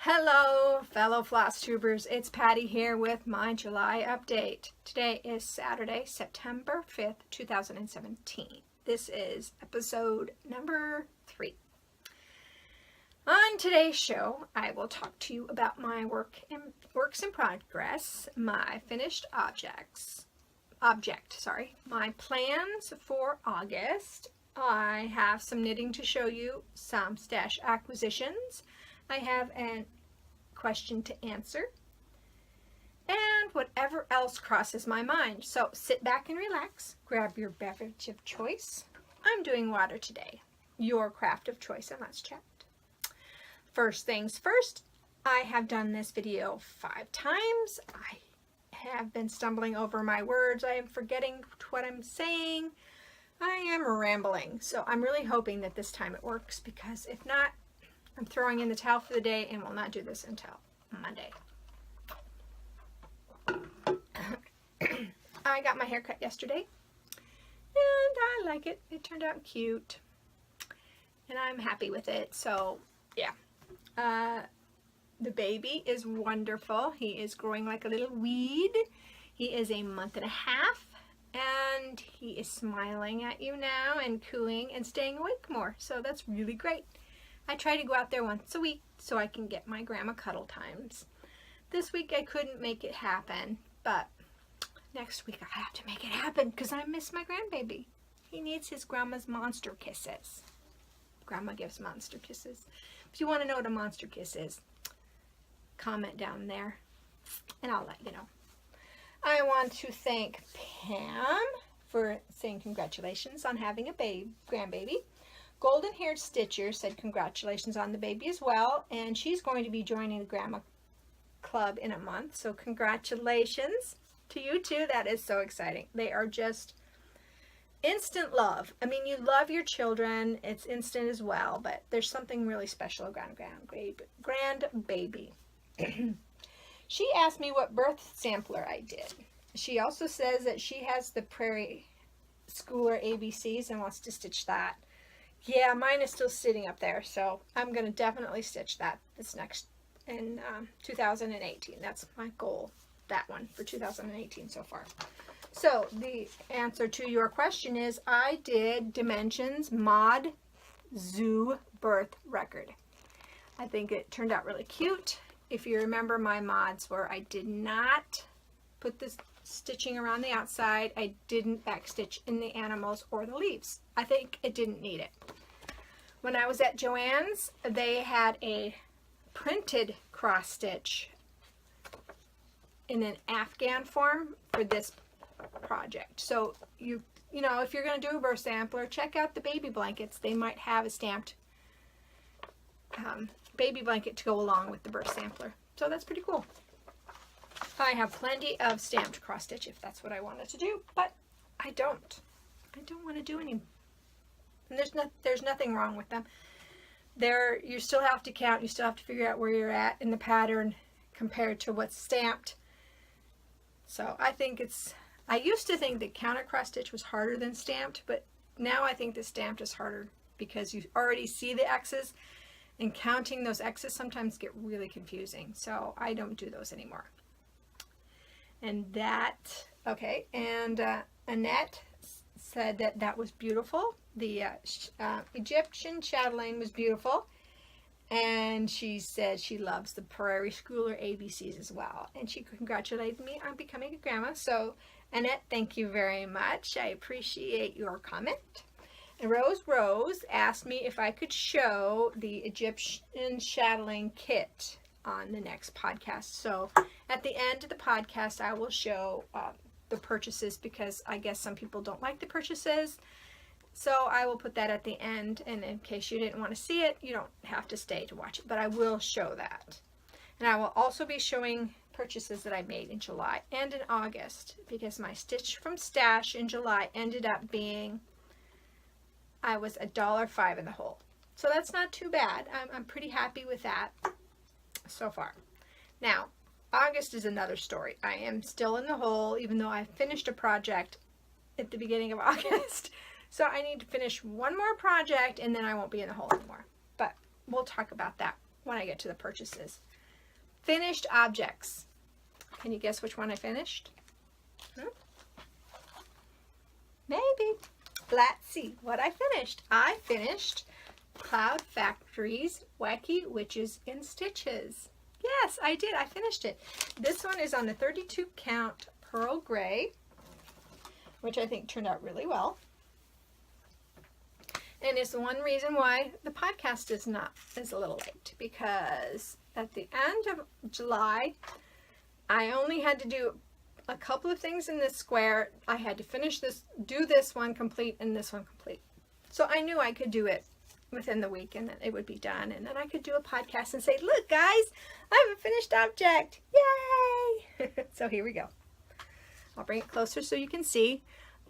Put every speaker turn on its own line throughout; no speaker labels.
Hello, fellow floss tubers. It's Patty here with my July update. Today is Saturday, September 5th, 2017. This is episode number 3. On today's show, I will talk to you about my works in progress, my finished my plans for August. I have some knitting to show you, some stash acquisitions. I have a question to answer, and whatever else crosses my mind. So sit back and relax, grab your beverage of choice. I'm doing water today, your craft of choice, and let's chat. First things first, I have done this video 5 times. I have been stumbling over my words. I am forgetting what I'm saying. I am rambling. So I'm really hoping that this time it works, because if not, I'm throwing in the towel for the day and will not do this until Monday. I got my hair cut yesterday, and I like it. It turned out cute, and I'm happy with it. So, yeah. The baby is wonderful. He is growing like a little weed. He is a month and a half, and he is smiling at you now and cooing and staying awake more. So that's really great. I try to go out there once a week so I can get my grandma cuddle times. This week I couldn't make it happen, but next week I have to make it happen because I miss my grandbaby. He needs his grandma's monster kisses. Grandma gives monster kisses. If you want to know what a monster kiss is, comment down there and I'll let you know. I want to thank Pam for saying congratulations on having a grandbaby. Golden Haired Stitcher said congratulations on the baby as well, and she's going to be joining the Grandma Club in a month, so congratulations to you too. That is so exciting. They are just instant love. I mean, you love your children, it's instant as well, but there's something really special about grandbaby. She asked me what birth sampler I did. She also says that she has the Prairie Schooler ABCs and wants to stitch that. Yeah, mine is still sitting up there, so I'm going to definitely stitch that this next in 2018. That's my goal, that one, for 2018 so far. So the answer to your question is I did Dimensions Mod Zoo Birth Record. I think it turned out really cute. If you remember my mods where I did not put this stitching around the outside, I didn't backstitch in the animals or the leaves. I think it didn't need it. When I was at Joann's, they had a printed cross stitch in an Afghan form for this project. So you know, if you're going to do a birth sampler, check out the baby blankets. They might have a stamped baby blanket to go along with the birth sampler. So that's pretty cool. I have plenty of stamped cross stitch if that's what I wanted to do, but I don't want to do any. And there's nothing wrong with them. You still have to count. You still have to figure out where you're at in the pattern compared to what's stamped. So I used to think that counter cross stitch was harder than stamped, but now I think that stamped is harder because you already see the X's, and counting those X's sometimes get really confusing. So I don't do those anymore. And okay, and Annette said that was beautiful. The Egyptian chatelaine was beautiful, and she said she loves the Prairie Schooler ABCs as well, and she congratulated me on becoming a grandma. So Annette, thank you very much. I appreciate your comment. And Rose asked me if I could show the Egyptian chatelaine kit on the next podcast. So at the end of the podcast, I will show the purchases, because I guess some people don't like the purchases. So I will put that at the end, and in case you didn't want to see it, you don't have to stay to watch it, but I will show that. And I will also be showing purchases that I made in July and in August, because my Stitch from Stash in July ended up being, I was $1.05 in the hole. So that's not too bad. I'm pretty happy with that so far. Now, August is another story. I am still in the hole, even though I finished a project at the beginning of August. So I need to finish one more project, and then I won't be in the hole anymore. But we'll talk about that when I get to the purchases. finished objects. Can you guess which one I finished? Maybe. Let's see what I finished. I finished Cloud Factory's Wacky Witches in Stitches. Yes, I did. I finished it. This one is on the 32 count pearl gray, which I think turned out really well. And it's the one reason why the podcast is a little late, because at the end of July, I only had to do a couple of things in this square. I had to finish this, do this one complete and this one complete. So I knew I could do it within the week and then it would be done. And then I could do a podcast and say, look guys, I have a finished object. Yay! So here we go. I'll bring it closer so you can see.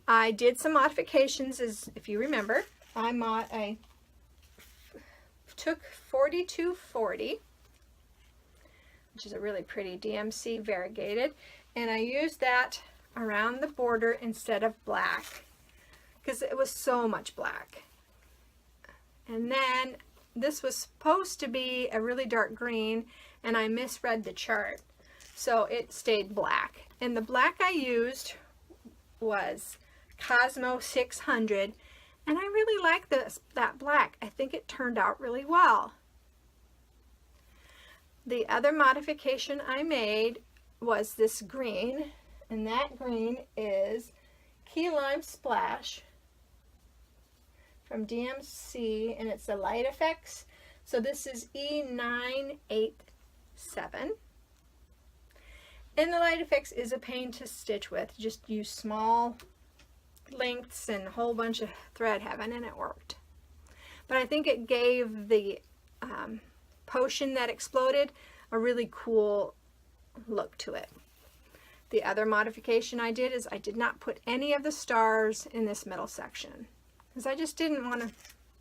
I did some modifications, as if you remember. I took 4240, which is a really pretty DMC variegated, and I used that around the border instead of black because it was so much black. And then this was supposed to be a really dark green, and I misread the chart, so it stayed black. And the black I used was Cosmo 600, and I really like that black. I think it turned out really well. The other modification I made was this green, and that green is Key Lime Splash from DMC, and it's the Light Effects. So this is E987. And the Light Effects is a pain to stitch with. Just use small lengths and a whole bunch of thread heaven, and it worked. But I think it gave the potion that exploded a really cool look to it. The other modification I did is I did not put any of the stars in this middle section because I just didn't want to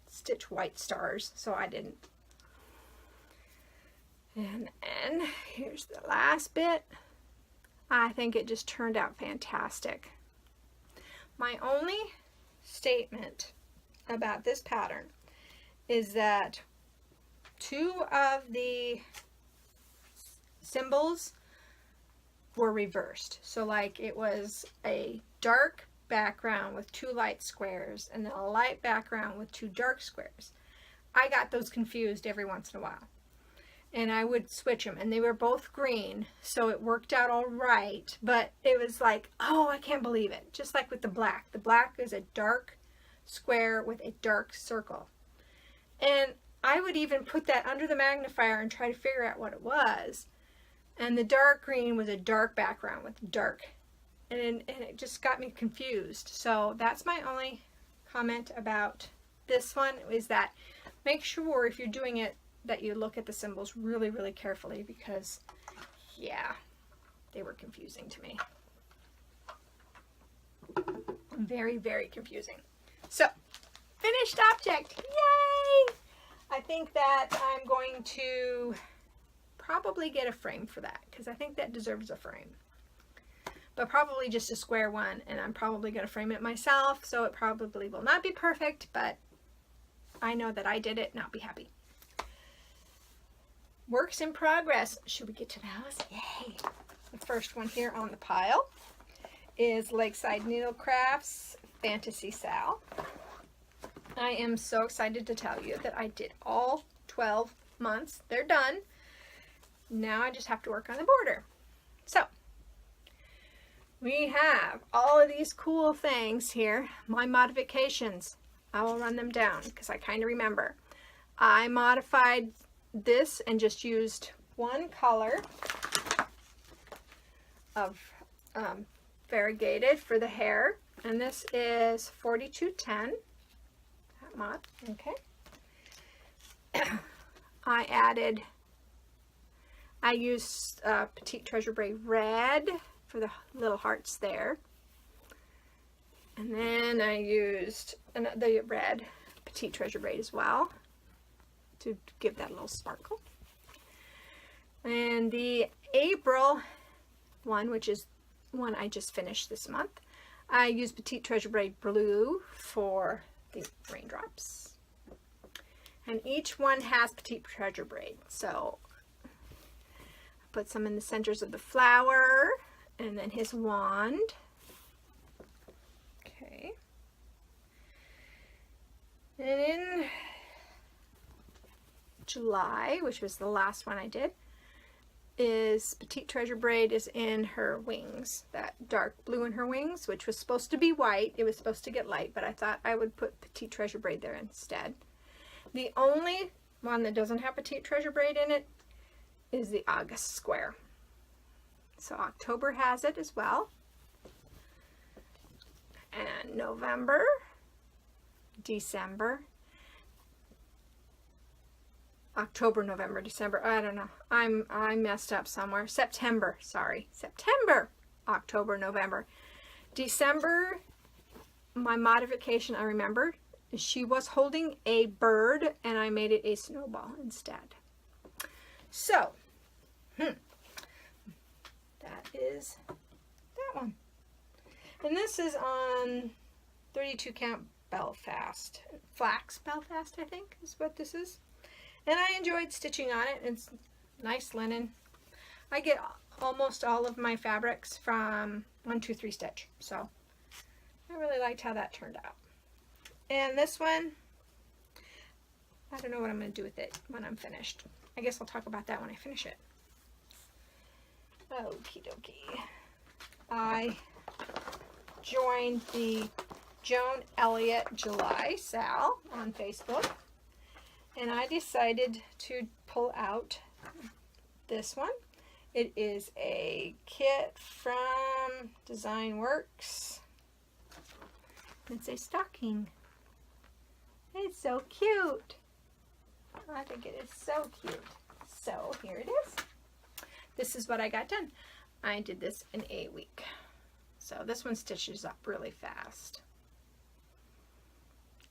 stitch white stars, so I didn't. And then here's the last bit. I think it just turned out fantastic. My only statement about this pattern is that two of the symbols were reversed. So like it was a dark background with two light squares and then a light background with two dark squares. I got those confused every once in a while. And I would switch them, and they were both green, so it worked out all right, but it was like, oh, I can't believe it. Just like with the black. The black is a dark square with a dark circle. And I would even put that under the magnifier and try to figure out what it was. And the dark green was a dark background with dark, and it just got me confused. So that's my only comment about this one, is that make sure if you're doing it that you look at the symbols really, really carefully, because yeah, they were confusing to me. Very, very confusing. So, finished object. Yay! I think that I'm going to probably get a frame for that, because I think that deserves a frame. But probably just a square one, and I'm probably going to frame it myself, so it probably will not be perfect, but I know that I did it and I'll be happy. Works in progress. Should we get to those? Yay! The first one here on the pile is Lakeside Needlecrafts Fantasy Sal. I am so excited to tell you that I did all 12 months. They're done. Now I just have to work on the border. So, we have all of these cool things here. My modifications. I will run them down because I kind of remember. I modified this and just used one color of variegated for the hair, and this is 4210. That mod, okay. I used Petite Treasure Braid red for the little hearts there, and then I used the red Petite Treasure Braid as well to give that a little sparkle. And the April one, which is one I just finished this month, I used Petite Treasure Braid blue for the raindrops. And each one has Petite Treasure Braid. So put some in the centers of the flower, and then his wand. Okay. And in July, which was the last one I did, is Petite Treasure Braid is in her wings, that dark blue in her wings, which was supposed to be white. It was supposed to get light, but I thought I would put Petite Treasure Braid there instead. The only one that doesn't have Petite Treasure Braid in it is the August square. So October has it as well. And November, December, October, November, December, I don't know. I messed up somewhere. September, sorry. September, October, November. December, my modification, I remembered, she was holding a bird, and I made it a snowball instead. So, that is that one. And this is on 32 count Belfast. Flax Belfast, I think, is what this is. And I enjoyed stitching on it. It's nice linen. I get almost all of my fabrics from 1-2-3 Stitch. So I really liked how that turned out. And this one, I don't know what I'm going to do with it when I'm finished. I guess I'll talk about that when I finish it. Okie dokie. I joined the Joan Elliott July Sal on Facebook. And I decided to pull out this one. It is a kit from Design Works. It's a stocking. It's so cute. I think it is so cute. So here it is. This is what I got done. I did this in a week. So this one stitches up really fast.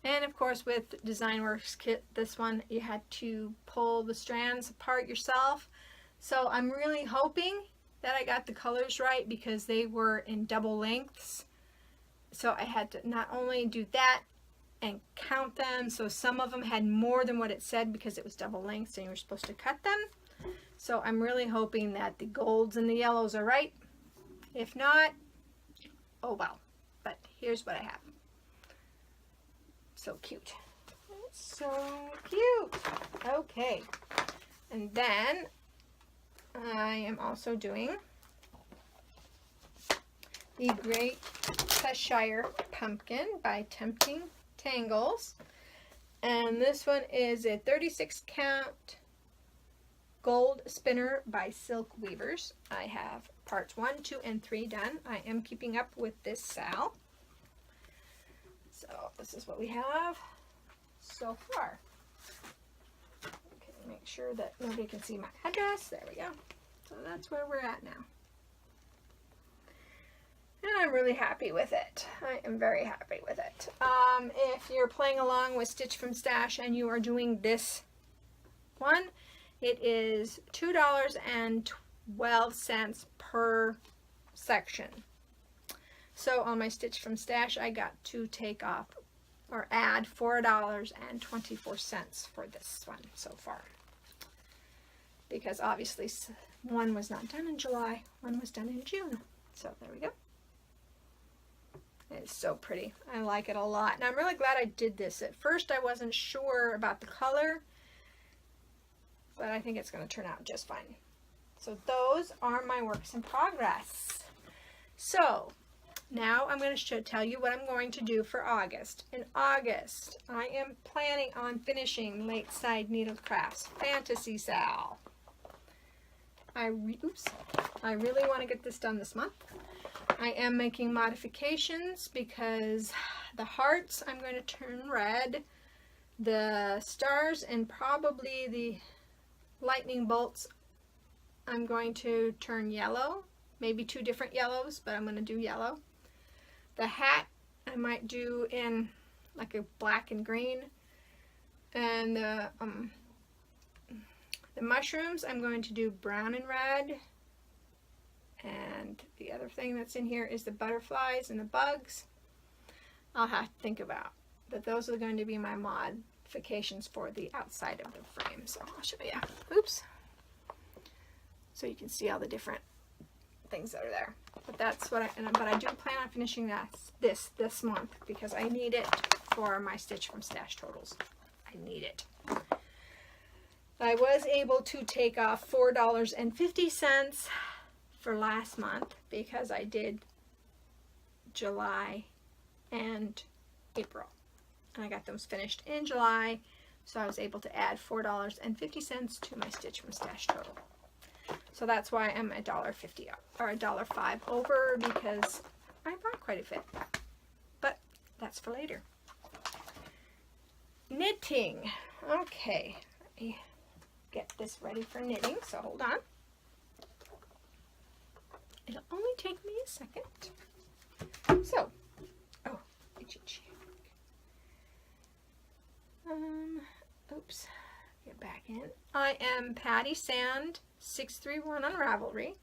And of course with Design Works kit, this one you had to pull the strands apart yourself. So I'm really hoping that I got the colors right because they were in double lengths. So I had to not only do that and count them, so some of them had more than what it said because it was double lengths and you were supposed to cut them. So I'm really hoping that the golds and the yellows are right. If not, oh well. But here's what I have. So cute. It's so cute. Okay. And then I am also doing the Great Cheshire Pumpkin by Tempting Tangles. And this one is a 36 count gold spinner by Silk Weavers. I have parts 1, 2, and 3 done. I am keeping up with this Sal. So this is what we have so far. Okay, make sure that nobody can see my address. There we go. So that's where we're at now. And I'm really happy with it. I am very happy with it. If you're playing along with Stitch from Stash and you are doing this one, it is $2.12 per section. So on my Stitch from Stash, I got to take off or add $4.24 for this one so far. Because obviously one was not done in July, one was done in June. So there we go. It's so pretty. I like it a lot. And I'm really glad I did this. At first I wasn't sure about the color, but I think it's going to turn out just fine. So those are my works in progress. So now I'm going to tell you what I'm going to do for August. In August, I am planning on finishing Lakeside Needlecraft's Fantasy Sal. I really want to get this done this month. I am making modifications because the hearts I'm going to turn red, the stars and probably the lightning bolts I'm going to turn yellow, maybe 2 different yellows, but I'm going to do yellow. The hat I might do in like a black and green, and the mushrooms I'm going to do brown and red. And the other thing that's in here is the butterflies and the bugs. I'll have to think about. But those are going to be my modifications for the outside of the frame. So I'll show you. Oops. so you can see all the different things that are there. But that's what but I do plan on finishing this month because I need it for my Stitch from Stash totals. I need it. I was able to take off $4.50 for last month because I did July and April. And I got those finished in July, so I was able to add $4.50 to my Stitch from Stash total. So that's why I'm $1.50 or $1.05 over, because I bought quite a bit. But that's for later. Knitting. Okay, let me get this ready for knitting, so hold on. It'll only take me a second. So, oh, oops, get back in. I am Pattisand 631 on Ravelry.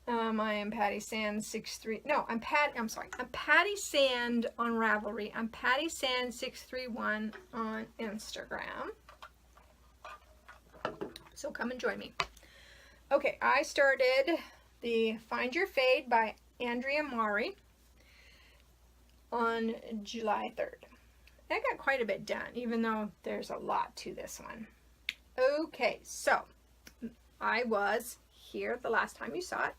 I am Pattisand 63. No, I'm Pattisand on Ravelry. I'm Pattisand 631 on Instagram. So come and join me. Okay, I started the Find Your Fade by Andrea Mari on July 3rd. I got quite a bit done, even though there's a lot to this one. Okay, so I was here the last time you saw it.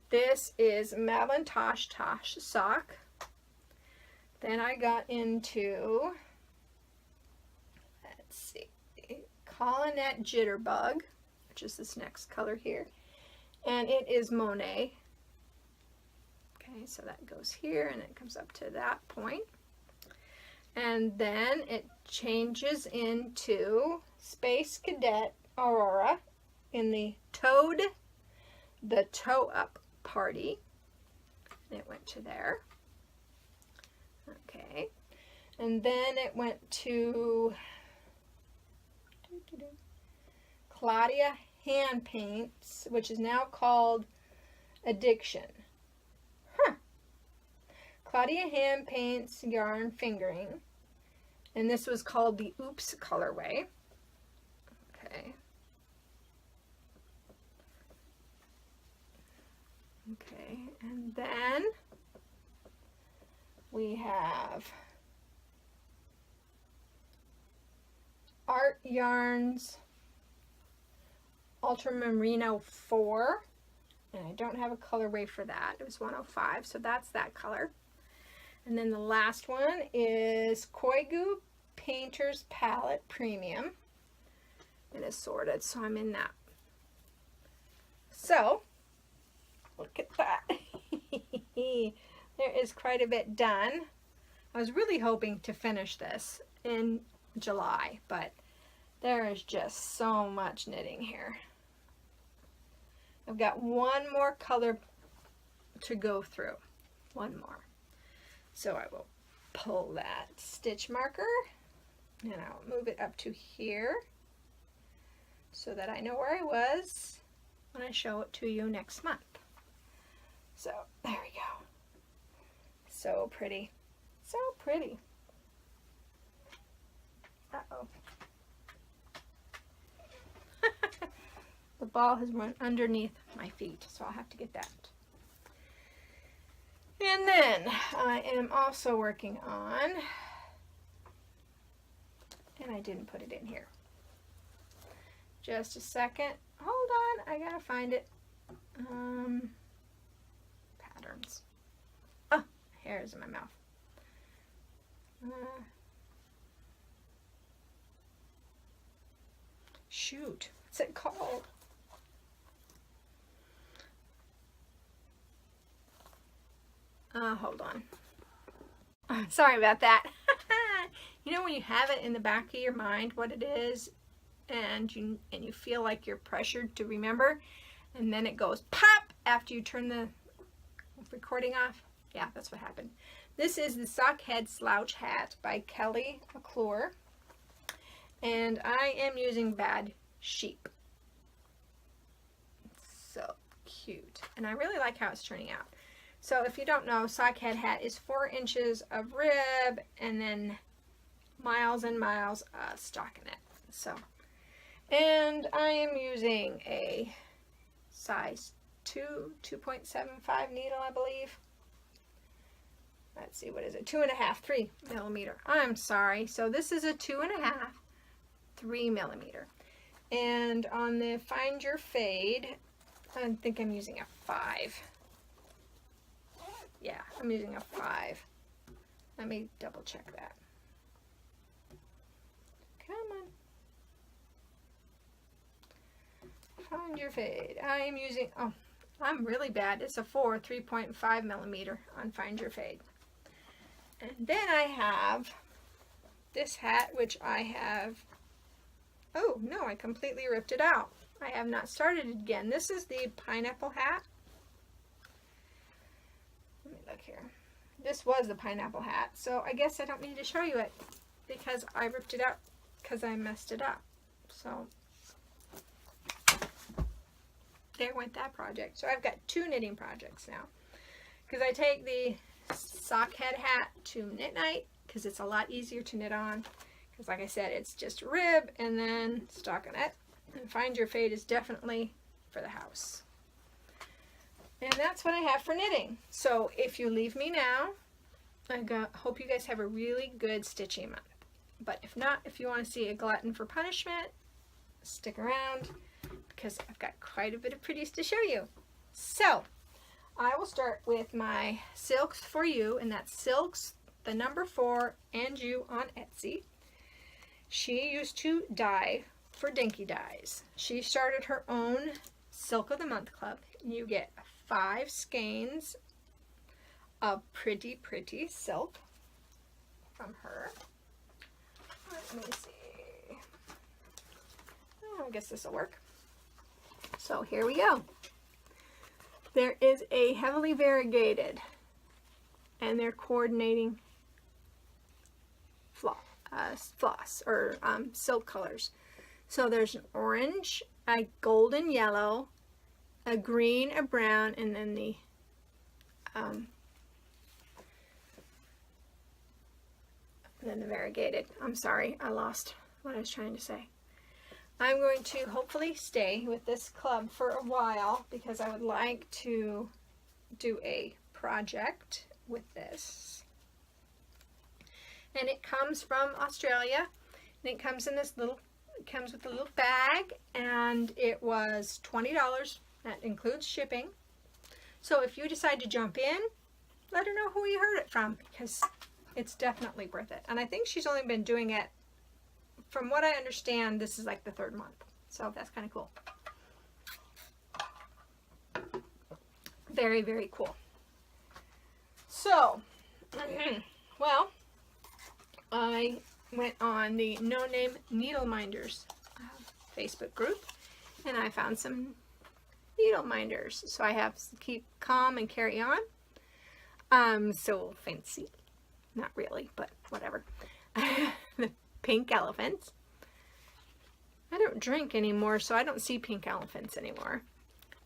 This is Madeline Tosh sock. Then I got into, let's see, Collinette Jitterbug, which is this next color here. And it is Monet. Okay, so that goes here and it comes up to that point. And then it changes into Space Cadet Aurora in the Toad, the Toe Up Party. And it went to there. Okay. And then it went to Claudia Hand Paints, which is now called Addiction. Claudia Hand Paints Yarn Fingering. And this was called the Oops colorway. Okay. Okay, and then we have Art Yarns Ultramarino 4. And I don't have a colorway for that. It was 105, so that's that color. And then the last one is Koigu Painter's Palette Premium. It is sorted, so I'm in that. So, look at that. There is quite a bit done. I was really hoping to finish this in July, but there is just so much knitting here. I've got one more color to go through. One more. So I will pull that stitch marker and I'll move it up to here so that I know where I was when I show it to you next month. So there we go. So pretty. So pretty. Uh-oh. The ball has run underneath my feet, so I'll have to get that. And then I am also working on, and I didn't put it in here. Just a second. Hold on, I gotta find it. Patterns. Oh, hair is in my mouth. Shoot, what's it called? Hold on. Sorry about that. You know when you have it in the back of your mind what it is, and you feel like you're pressured to remember, and then it goes pop after you turn the recording off? Yeah, that's what happened. This is the Sock Head Slouch Hat by Kelly McClure, and I am using Bad Sheep. It's so cute, and I really like how it's turning out. So if you don't know, Sock Head Hat is 4 inches of rib and then miles and miles of stockinette. So, And I am using a size 2.75 needle, I believe. Let's see, what is it? 2.5, 3 millimeter. I'm sorry. So this is a 2.5, 3 millimeter. And on the Find Your Fade, I think I'm using a 5. Yeah, I'm using a 5. Let me double check that. Come on. Find Your Fade. I am using, oh, I'm really bad. It's a 4, 3.5 millimeter on Find Your Fade. And then I have this hat, which I have, oh no, I completely ripped it out. I have not started it again. This is the pineapple hat. Let me look here. This was the pineapple hat, so I guess I don't need to show you it because I ripped it out because I messed it up. So there went that project. So I've got 2 knitting projects now because I take the sock head hat to knit night because it's a lot easier to knit on because, like I said, it's just a rib and then stockinette. And Find Your Fade is definitely for the house. And that's what I have for knitting. So if you leave me now, I hope you guys have a really good stitching month. But if not, if you want to see a glutton for punishment, stick around because I've got quite a bit of pretties to show you. So I will start with my Silks for You, and that's Silks, the number 4, and You on Etsy. She used to dye for Dinky Dyes. She started her own Silk of the Month Club. You get 5 skeins of pretty silk from her. Let me see. Oh, I guess this will work. So here we go. There is a heavily variegated, and they're coordinating floss or silk colors. So there's an orange, a golden yellow, a green, a brown, and then the variegated. I'm sorry, I lost what I was trying to say. I'm going to hopefully stay with this club for a while because I would like to do a project with this. And it comes from Australia, and it comes in this little, it comes with a little bag, and it was $20. That includes shipping. So if you decide to jump in, let her know who you heard it from because it's definitely worth it. And I think she's only been doing it, from what I understand, this is like the 3rd month. So that's kind of cool. Very, very cool. So, well, I went on the No Name Needle Minders Facebook group, and I found some needle minders. So I have Keep Calm and Carry On. So fancy. Not really, but whatever. The pink elephants. I don't drink anymore, so I don't see pink elephants anymore.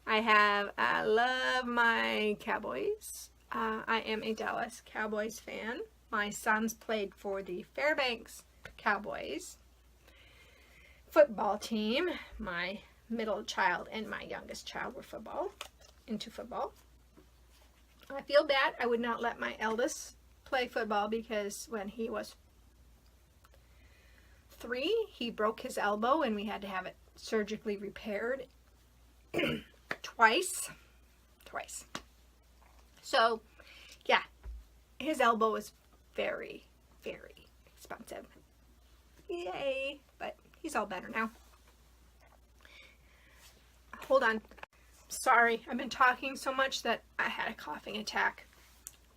I have I Love My Cowboys. I am a Dallas Cowboys fan. My sons played for the Fairbanks Cowboys football team. My middle child and my youngest child were into football. I feel bad. I would not let my eldest play football because when he was 3, he broke his elbow and we had to have it surgically repaired twice. So yeah, his elbow was very, very expensive. Yay, but he's all better now. Hold on. Sorry, I've been talking so much that I had a coughing attack.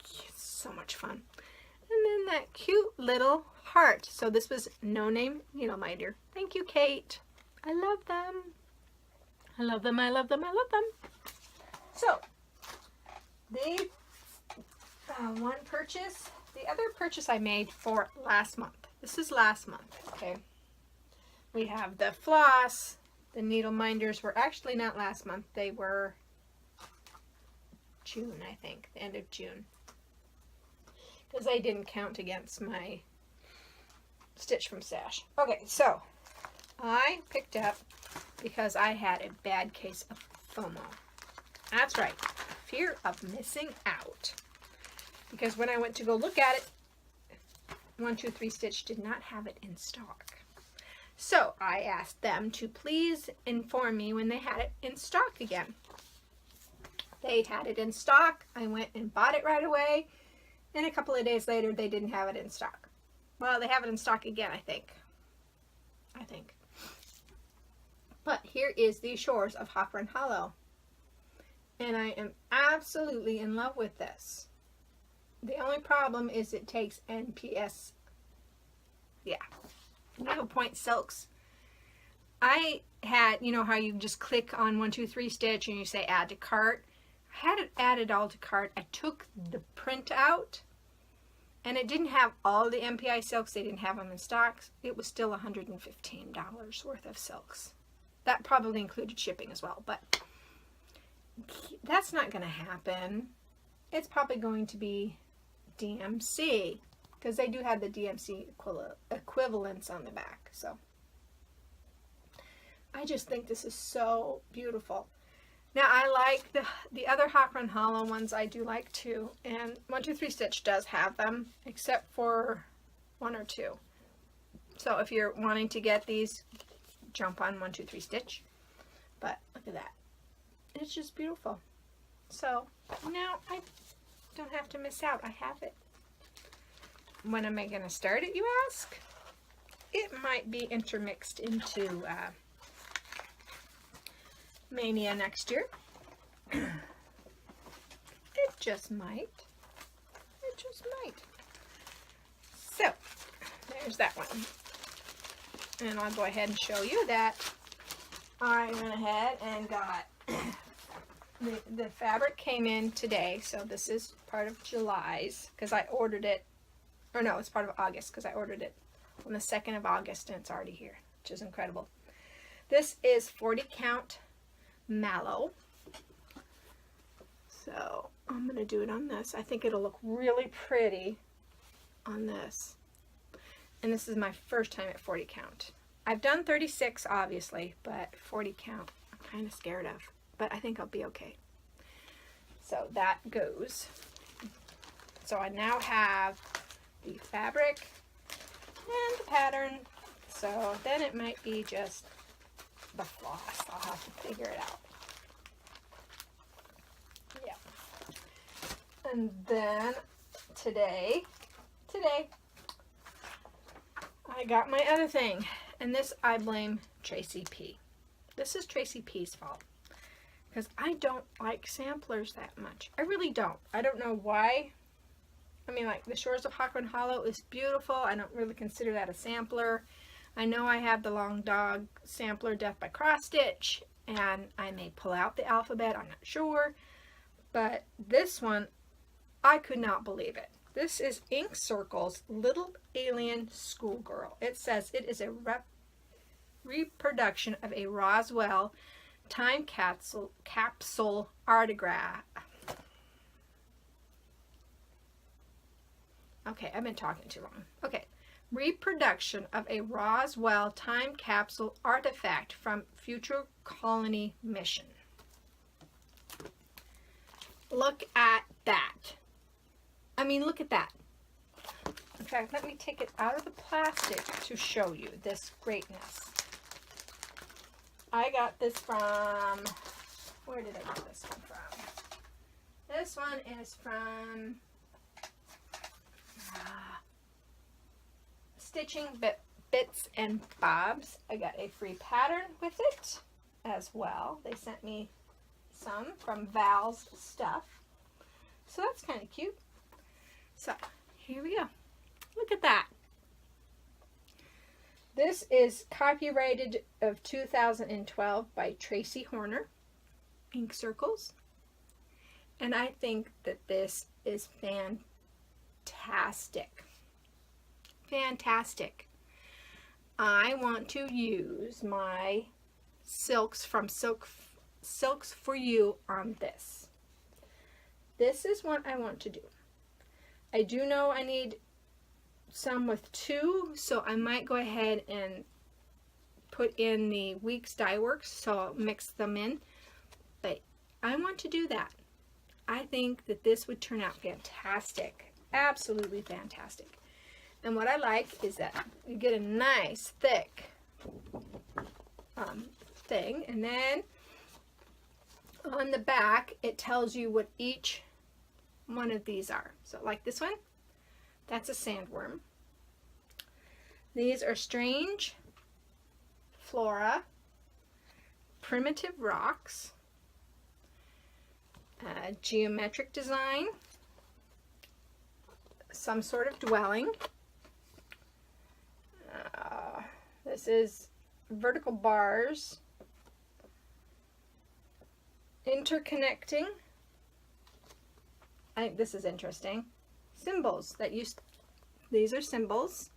It's so much fun. And then that cute little heart. So this was No Name Needle Minder. Thank you, Kate. I love them. I love them. I love them. I love them. So the one purchase, the other purchase I made for last month. This is last month. Okay. We have the floss. The needle minders were actually not last month. They were June, I think. The end of June. Because I didn't count against my Stitch from Stash. Okay, so I picked up because I had a bad case of FOMO. That's right, fear of missing out. Because when I went to go look at it, 123 Stitch did not have it in stock. So I asked them to please inform me when they had it in stock again. They had it in stock. I went and bought it right away. And a couple of days later, they didn't have it in stock. Well, they have it in stock again, I think. But here is the Shores of Hawthorne Hollow. And I am absolutely in love with this. The only problem is it takes NPS. Yeah. Needlepoint silks. I had, you know how you just click on 123 Stitch and you say add to cart. I had it added all to cart. I took the print out and it didn't have all the MPI silks. They didn't have them in stock. It was still $115 worth of silks. That probably included shipping as well, but that's not going to happen. It's probably going to be DMC because they do have the DMC equivalents on the back. So I just think this is so beautiful. Now I like the other Hawthorne Hollow ones. I do like too, and 123 Stitch does have them except for one or two. So if you're wanting to get these, jump on 123 Stitch. But look at that. It's just beautiful. So now I don't have to miss out. I have it. When am I going to start it, you ask? It might be intermixed into Mania next year. It just might. It just might. So, there's that one. And I'll go ahead and show you that I went ahead and got the fabric came in today, so this is part of July's because I ordered it, or no, it's part of August because I ordered it on the 2nd of August and it's already here, which is incredible. This is 40 count mallow. So I'm going to do it on this. I think it'll look really pretty on this. And this is my first time at 40 count. I've done 36 obviously, but 40 count I'm kind of scared of. But I think I'll be okay. So that goes. So I now have the fabric and the pattern. So then it might be just the floss. I'll have to figure it out. Yeah. And then today, I got my other thing. And this I blame Tracy P. This is Tracy P's fault. Because I don't like samplers that much. I really don't. I don't know why. I mean, like, the Shores of Hawthorne Hollow is beautiful. I don't really consider that a sampler. I know I have the Long Dog sampler, Death by Cross Stitch, and I may pull out the alphabet. I'm not sure. But this one, I could not believe it. This is Ink Circle's Little Alien Schoolgirl. It says it is a reproduction of a Roswell time capsule artograph. Okay, I've been talking too long. Okay, reproduction of a Roswell time capsule artifact from future colony mission. Look at that. I mean, look at that. In fact, let me take it out of the plastic to show you this greatness. I got this from, where did I get this one from? This one is from Stitching Bits and Bobs. I got a free pattern with it as well. They sent me some from Val's Stuff. So that's kind of cute. So here we go. Look at that. This is copyrighted of 2012 by Tracy Horner, Ink Circles. And I think that this is fantastic. Fantastic. I want to use my silks from Silks for You on this. This is what I want to do. I do know I need some with 2, so I might go ahead and put in the Weeks Dye Works, so I'll mix them in. But I want to do that. I think that this would turn out fantastic. Absolutely fantastic. And what I like is that you get a nice thick thing, and then on the back it tells you what each one of these are. So like this one, that's a sandworm. These are strange flora, primitive rocks, geometric design, some sort of dwelling. This is vertical bars, interconnecting. I think this is interesting. Symbols that used, these are symbols.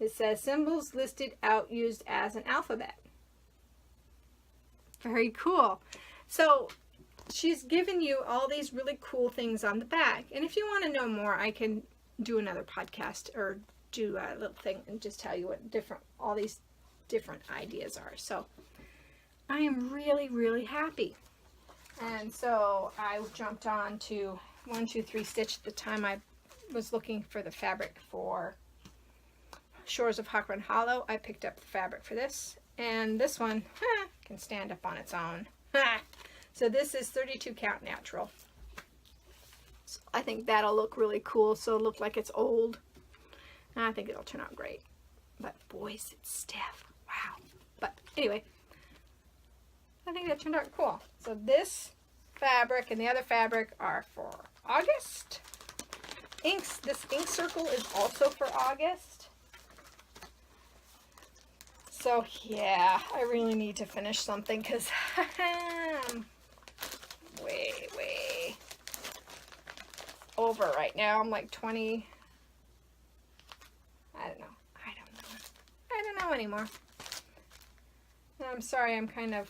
It says symbols listed out used as an alphabet. Very cool. So she's given you all these really cool things on the back. And if you want to know more, I can do another podcast or do a little thing and just tell you what all these different ideas are. So I am really, really happy. And so I jumped on to 1, 2, 3 Stitch at the time I was looking for the fabric for Shores of Hakron Hollow. I picked up the fabric for this, and this one can stand up on its own. So this is 32 count natural. So I think that'll look really cool. So it'll look like it's old. And I think it'll turn out great. But boys, it's stiff. Wow. But anyway, I think that turned out cool. So this fabric and the other fabric are for August. Inks. This ink circle is also for August. So yeah, I really need to finish something because I'm way over right now. I'm like 20. I don't know anymore. And I'm sorry, I'm kind of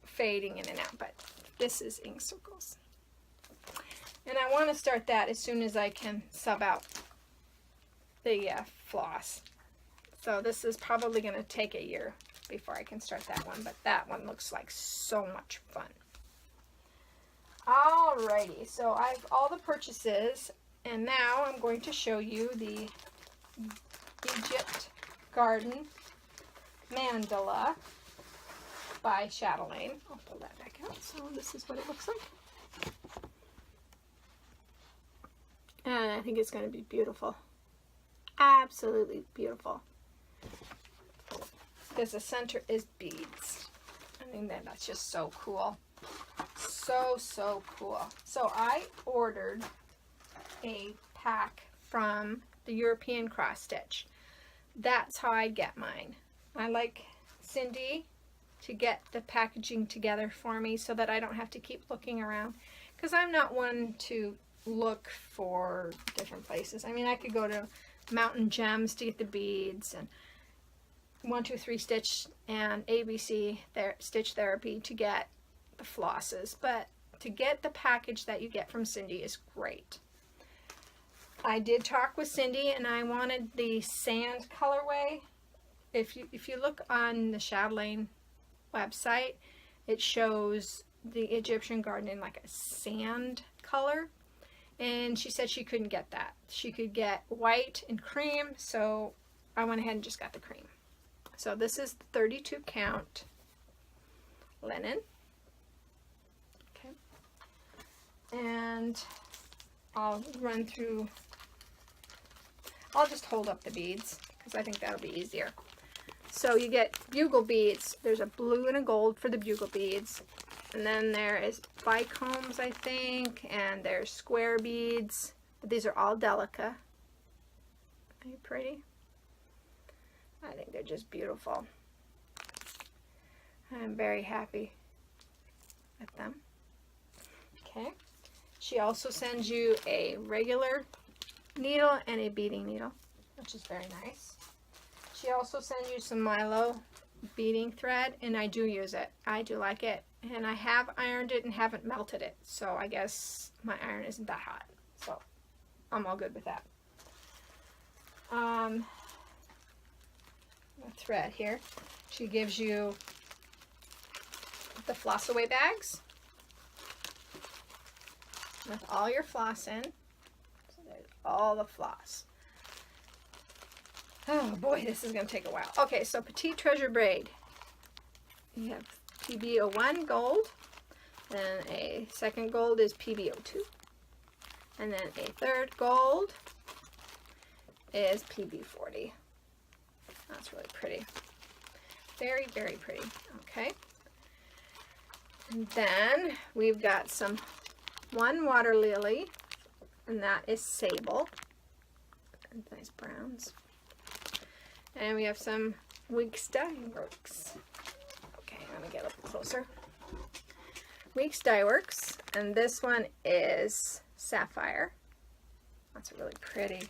fading in and out, but this is ink circles. And I want to start that as soon as I can sub out the floss. So this is probably going to take a year before I can start that one, but that one looks like so much fun. Alrighty, so I have all the purchases, and now I'm going to show you the Egypt Garden Mandala by Chatelaine. I'll pull that back out. So this is what it looks like. And I think it's going to be beautiful. Absolutely beautiful. Because the center is beads. I mean, that's just so cool. So cool. So I ordered a pack from the European Cross Stitch. That's how I get mine. I like Cindy to get the packaging together for me so that I don't have to keep looking around, because I'm not one to look for different places. I mean, I could go to Mountain Gems to get the beads, and 1, 2, 3 Stitch and ABC Stitch Therapy to get the flosses, but to get the package that you get from Cindy is great. I did talk with Cindy, and I wanted the sand colorway. If you look on the Chatelaine website, it shows the Egyptian garden in like a sand color, and she said she couldn't get that. She could get white and cream, so I went ahead and just got the cream. So this is 32 count linen. Okay. And I'll run through, I'll just hold up the beads because I think that'll be easier. So you get bugle beads. There's a blue and a gold for the bugle beads. And then there is bicombs, I think, and there's square beads. But these are all Delica. Are you pretty? I think they're just beautiful. I'm very happy with them. Okay. She also sends you a regular needle and a beading needle, which is very nice. She also sends you some Milo beading thread, and I do use it. I do like it. And I have ironed it and haven't melted it, so I guess my iron isn't that hot. So I'm all good with that. The thread here. She gives you the floss away bags with all your floss in. So there's all the floss. Oh boy, this is going to take a while. Okay, so Petite Treasure Braid. You have PB01 gold, then a second gold is PB02, and then a third gold is PB40. That's really pretty. Very, very pretty. Okay. And then we've got one water lily, and that is sable. And nice browns. And we have some Weeks Dye Works. Okay, let me get a little closer. Weeks Dye Works, and this one is sapphire. That's really pretty.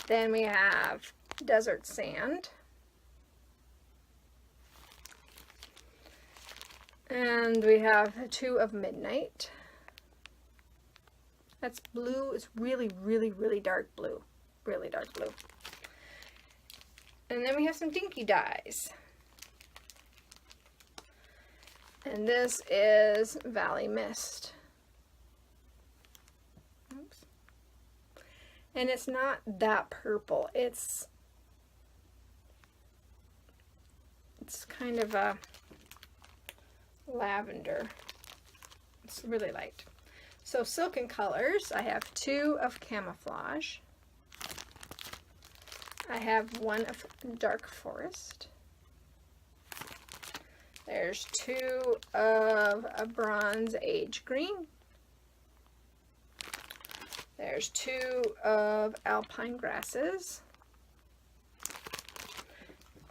Then we have Desert Sand. And we have 2 of Midnight. That's blue. It's really, really, really dark blue. Really dark blue. And then we have some Dinky Dyes. And this is Valley Mist. Oops. And it's not that purple. It's kind of a lavender. It's really light. So Silken Colors, I have 2 of Camouflage. I have 1 of Dark Forest. There's 2 of a Bronze Age Green. There's 2 of Alpine Grasses.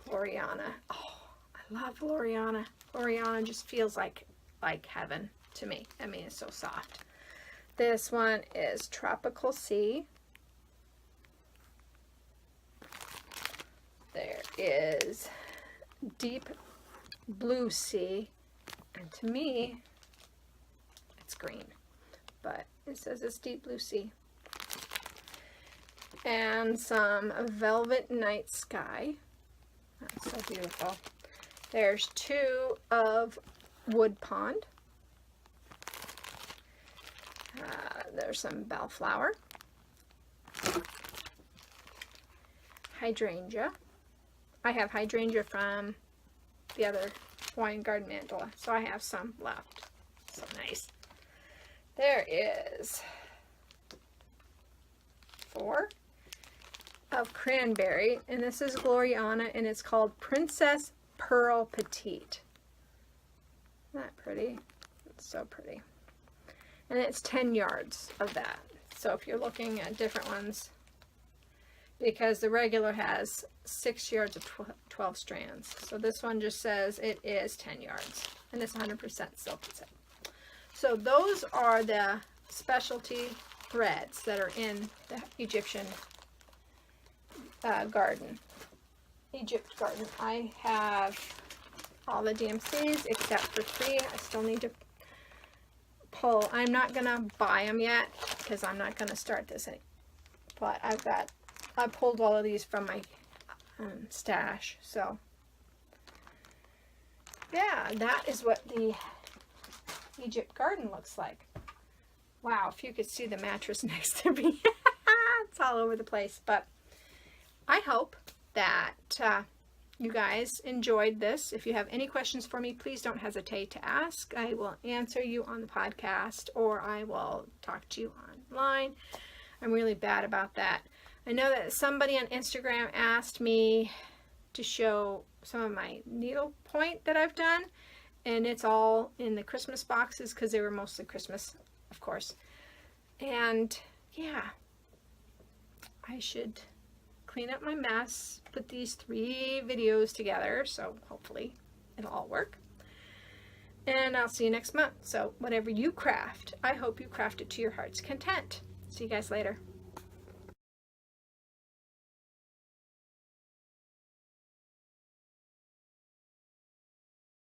Gloriana. Oh, I love Gloriana. Gloriana just feels like heaven to me. I mean, it's so soft. This one is Tropical Sea. There is Deep Blue Sea, and to me it's green, but it says it's Deep Blue Sea. And some Velvet Night Sky. That's so beautiful. There's 2 of Wood Pond. There's some Bellflower. Hydrangea. I have hydrangea from the other Hawaiian Garden Mandala, so I have some left. So nice. There is 4 of Cranberry, and this is Gloriana, and it's called Princess Pearl Petite. Isn't that pretty? It's so pretty. And it's 10 yards of that. So if you're looking at different ones, because the regular has 6 yards of 12 strands. So this one just says it is 10 yards. And it's 100% silk. So those are the specialty threads that are in the Egyptian garden. Egypt garden. I have all the DMCs except for 3. I still need to pull. I'm not going to buy them yet because I'm not going to start this. But I pulled all of these from my stash. So yeah, that is what the Egypt garden looks like. Wow, if you could see the mattress next to me. It's all over the place. But I hope that you guys enjoyed this. If you have any questions for me, please don't hesitate to ask. I will answer you on the podcast, or I will talk to you online. I'm really bad about that. I know that somebody on Instagram asked me to show some of my needlepoint that I've done, and it's all in the Christmas boxes because they were mostly Christmas, of course. And yeah, I should clean up my mess, put these 3 videos together, so hopefully it'll all work. And I'll see you next month. So whatever you craft, I hope you craft it to your heart's content. See you guys later.